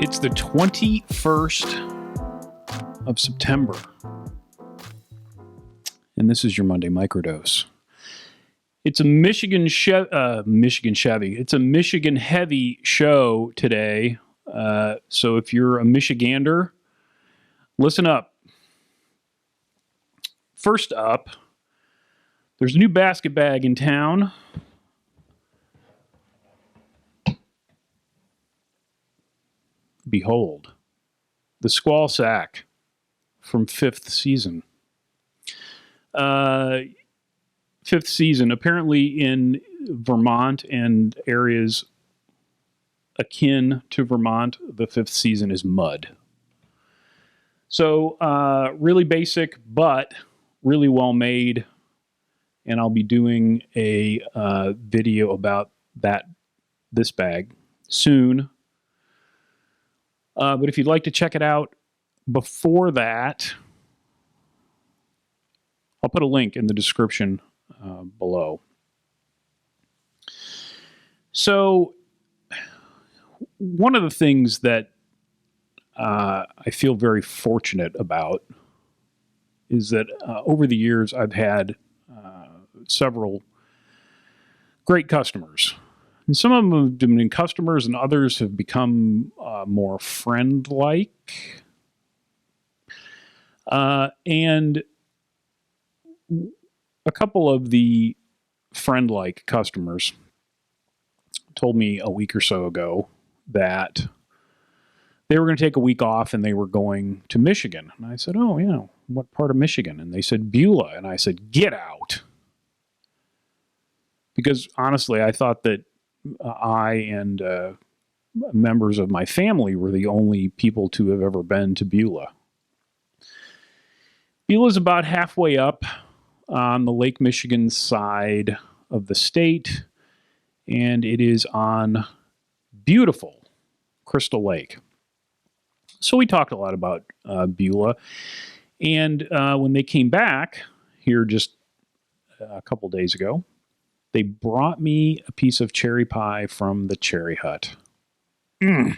It's the 21st of September, and this is your Monday Microdose. It's a Michigan Chevy. It's a Michigan heavy show today. So if you're a Michigander, listen up. First up, there's a new basket bag in town. Behold, the Squall Sack from fifth season. Fifth season, apparently in Vermont and areas akin to Vermont, the fifth season is mud. So really basic, but really well made. And I'll be doing a video about this bag soon. But if you'd like to check it out before that, I'll put a link in the description below. So one of the things that I feel very fortunate about is that over the years I've had several great customers. And some of them have been customers and others have become more friend-like. And a couple of the friend-like customers told me a week or so ago that they were going to take a week off and they were going to Michigan. And I said, oh, yeah, what part of Michigan? And they said, Beulah. And I said, get out. Because honestly, I thought that I and members of my family were the only people to have ever been to Beulah. Beulah is about halfway up on the Lake Michigan side of the state, and it is on beautiful Crystal Lake. So we talked a lot about Beulah, and when they came back here just a couple days ago, they brought me a piece of cherry pie from the Cherry Hut. If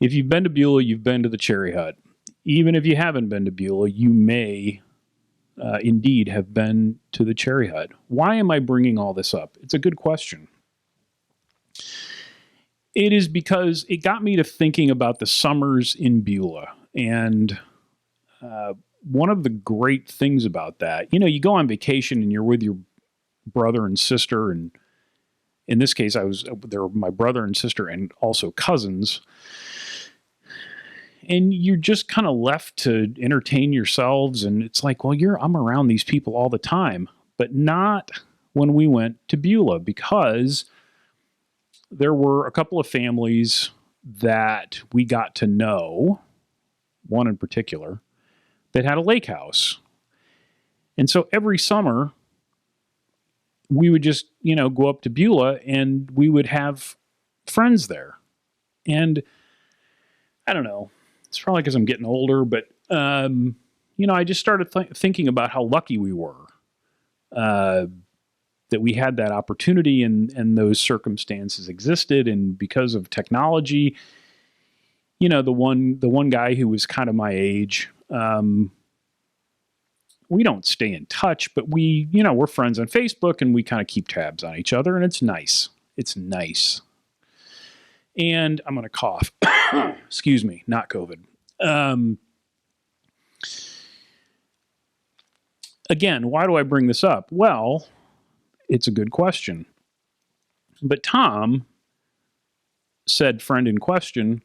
you've been to Beulah, you've been to the Cherry Hut. Even if you haven't been to Beulah, you may indeed have been to the Cherry Hut. Why am I bringing all this up? It's a good question. It is because it got me to thinking about the summers in Beulah. And one of the great things about that, you go on vacation and you're with your brother and sister. And in this case, there were my brother and sister and also cousins. And you're just kind of left to entertain yourselves. And it's like, well, I'm around these people all the time, but not when we went to Beulah, because there were a couple of families that we got to know, one in particular, that had a lake house. And so every summer we would just, go up to Beulah and we would have friends there. And I don't know, it's probably because I'm getting older, but, I just started thinking about how lucky we were that we had that opportunity and those circumstances existed. And because of technology, the one guy who was kind of my age, we don't stay in touch, but we're friends on Facebook and we kind of keep tabs on each other, and it's nice. It's nice. And I'm going to cough. Excuse me, not COVID. Again, why do I bring this up? Well, it's a good question. But Tom, said friend in question,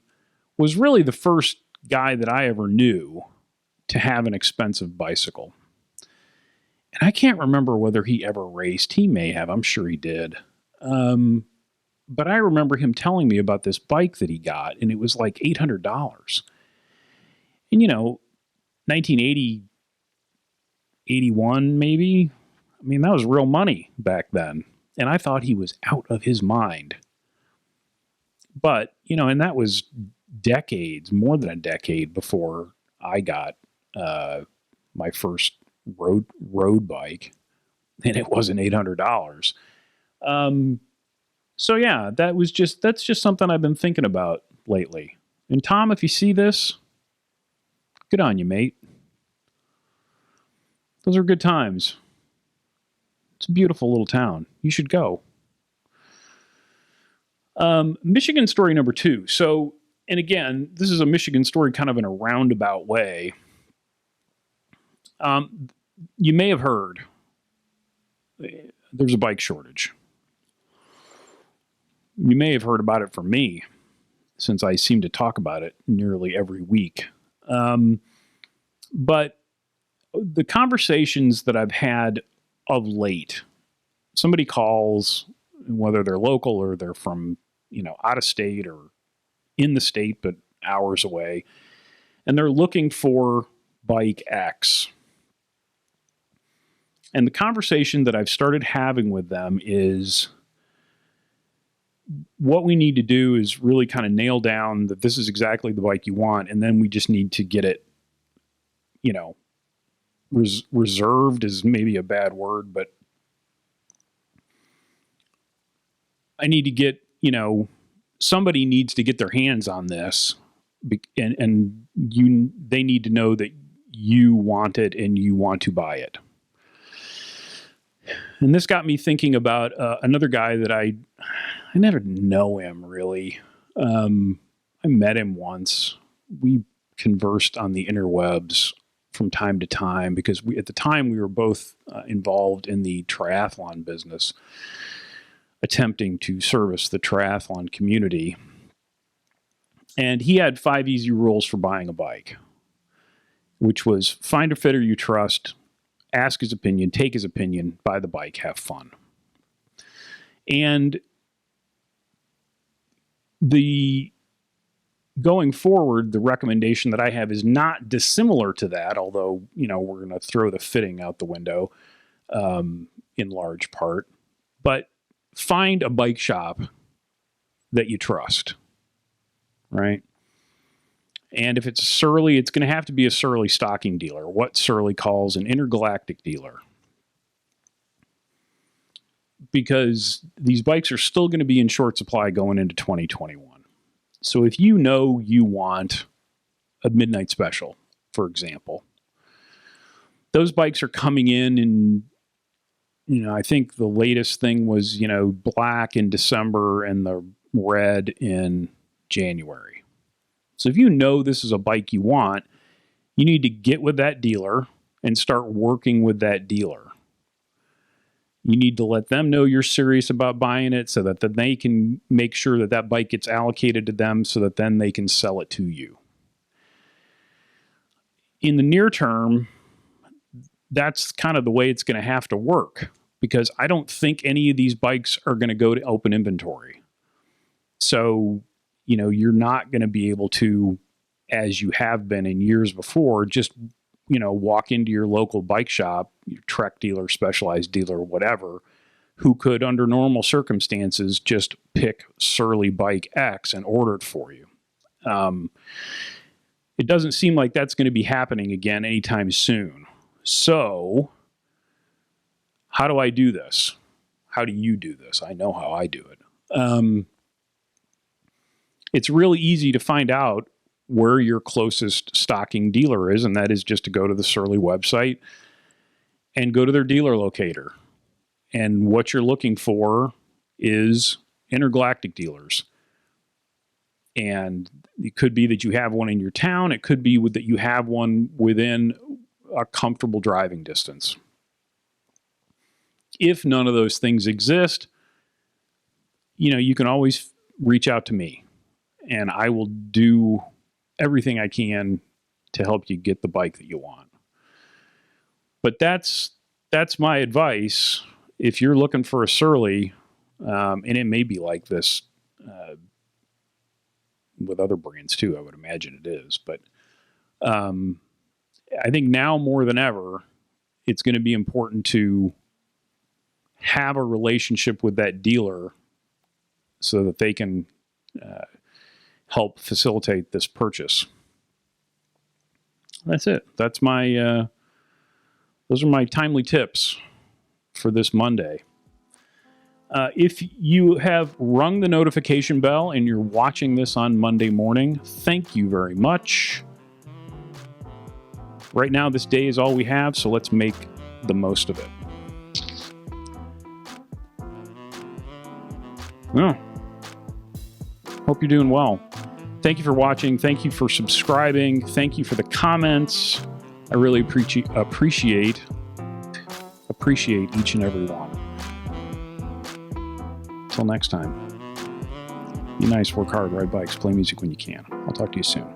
was really the first guy that I ever knew to have an expensive bicycle. And I can't remember whether he ever raced. He may have. I'm sure he did. But I remember him telling me about this bike that he got, and it was like $800. And, 1980, 81 maybe. I mean, that was real money back then. And I thought he was out of his mind. But, and that was decades, more than a decade before I got my first road bike, and it wasn't $800. So yeah, that's just something I've been thinking about lately. And Tom, if you see this, good on you, mate. Those are good times. It's a beautiful little town. You should go. Michigan story number 2. So, and again, this is a Michigan story kind of in a roundabout way. Um, you may have heard there's a bike shortage. You may have heard about it from me, since I seem to talk about it nearly every week. But the conversations that I've had of late, somebody calls, whether they're local or they're from, out of state or in the state, but hours away, and they're looking for bike X. And the conversation that I've started having with them is what we need to do is really kind of nail down that this is exactly the bike you want. And then we just need to get it, reserved is maybe a bad word, but I need to get, somebody needs to get their hands on this, and they need to know that you want it and you want to buy it. And this got me thinking about another guy that I never know him really. I met him once. We conversed on the interwebs from time to time because at the time we were both involved in the triathlon business, attempting to service the triathlon community. And he had 5 easy rules for buying a bike, which was find a fitter you trust, ask his opinion, take his opinion, buy the bike, have fun. And going forward, the recommendation that I have is not dissimilar to that, although, we're going to throw the fitting out the window in large part. But find a bike shop that you trust, right? And if it's a Surly, it's going to have to be a Surly stocking dealer, what Surly calls an intergalactic dealer. Because these bikes are still going to be in short supply going into 2021. So if you want a midnight special, for example, those bikes are coming in and, I think the latest thing was, black in December and the red in January. So if this is a bike you want, you need to get with that dealer and start working with that dealer. You need to let them know you're serious about buying it so that then they can make sure that that bike gets allocated to them so that then they can sell it to you. In the near term, that's kind of the way it's going to have to work because I don't think any of these bikes are going to go to open inventory. So, you're not going to be able to, as you have been in years before, just, walk into your local bike shop, your Trek dealer, Specialized dealer, whatever, who could, under normal circumstances, just pick Surly Bike X and order it for you. It doesn't seem like that's going to be happening again anytime soon. So, how do I do this? How do you do this? I know how I do it. It's really easy to find out where your closest stocking dealer is, and that is just to go to the Surly website and go to their dealer locator. And what you're looking for is intergalactic dealers. And it could be that you have one in your town. It could be that you have one within a comfortable driving distance. If none of those things exist, you can always reach out to me and I will do everything I can to help you get the bike that you want. But that's my advice. If you're looking for a Surly, and it may be like this with other brands too, I would imagine it is. But I think now more than ever, it's going to be important to have a relationship with that dealer so that they can help facilitate this purchase. That's it. That's my those are my timely tips for this Monday. If you have rung the notification bell and you're watching this on Monday morning, thank you very much. Right now, this day is all we have, so let's make the most of it. Well, hope you're doing well. Thank you for watching. Thank you for subscribing. Thank you for the comments. I really appreciate each and every one. Until next time, be nice, work hard, ride bikes, play music when you can. I'll talk to you soon.